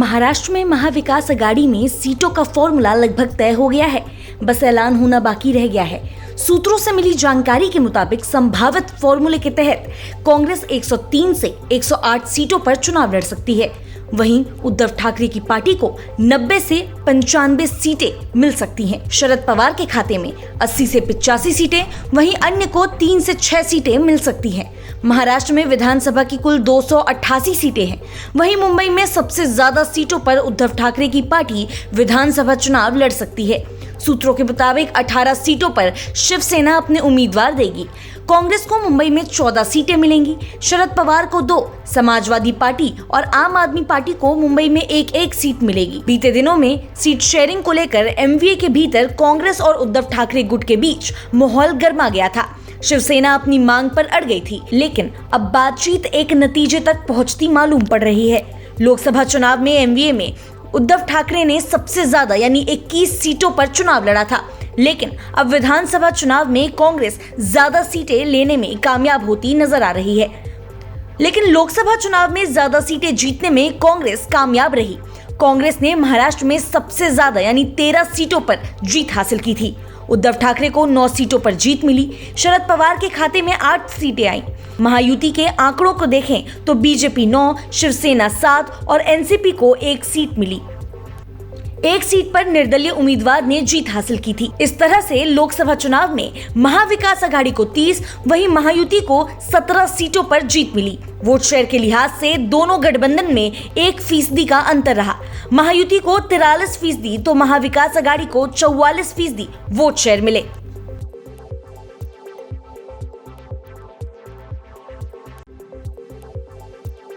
महाराष्ट्र में महाविकास अघाड़ी में सीटों का फॉर्मूला लगभग तय हो गया है, बस ऐलान होना बाकी रह गया है। सूत्रों से मिली जानकारी के मुताबिक संभावित फॉर्मूले के तहत कांग्रेस 103 से 108 सीटों पर चुनाव लड़ सकती है। वहीं उद्धव ठाकरे की पार्टी को 90 से 95 सीटें मिल सकती हैं। शरद पवार के खाते में 80 से 85 सीटें, वहीं अन्य को 3 से 6 सीटें मिल सकती हैं। महाराष्ट्र में विधानसभा की कुल 288 सीटें हैं। वहीं मुंबई में सबसे ज्यादा सीटों पर उद्धव ठाकरे की पार्टी विधानसभा चुनाव लड़ सकती है। सूत्रों के मुताबिक 18 सीटों पर शिवसेना अपने उम्मीदवार देगी। कांग्रेस को मुंबई में 14 सीटें मिलेंगी, शरद पवार को 2, समाजवादी पार्टी और आम आदमी पार्टी को मुंबई में एक सीट मिलेगी। बीते दिनों में सीट शेयरिंग को लेकर एमवीए के भीतर कांग्रेस और उद्धव ठाकरे गुट के बीच माहौल गर्मा गया था। शिवसेना अपनी मांग पर अड़ गई थी, लेकिन अब बातचीत एक नतीजे तक पहुंचती मालूम पड़ रही है। लोकसभा चुनाव में एमवीए में उद्धव ठाकरे ने सबसे ज्यादा यानी 21 सीटों पर चुनाव लड़ा था, लेकिन अब विधानसभा चुनाव में कांग्रेस ज्यादा सीटें लेने में कामयाब होती नजर आ रही है। लेकिन लोकसभा चुनाव में ज्यादा सीटें जीतने में कांग्रेस कामयाब रही। कांग्रेस ने महाराष्ट्र में सबसे ज्यादा यानी 13 सीटों पर जीत हासिल की थी। उद्धव ठाकरे को 9 सीटों पर जीत मिली। शरद पवार के खाते में 8 सीटें आईं। महायुति के आंकड़ों को देखें तो बीजेपी 9, शिवसेना 7 और एनसीपी को 1 सीट मिली। 1 सीट पर निर्दलीय उम्मीदवार ने जीत हासिल की थी। इस तरह से लोकसभा चुनाव में महाविकास अघाड़ी को 30, वहीं महायुति को 17 सीटों पर जीत मिली। वोट शेयर के लिहाज से दोनों गठबंधन में 1% का अंतर रहा। महायुति को 43% तो महाविकास अघाड़ी को 44% वोट शेयर मिले।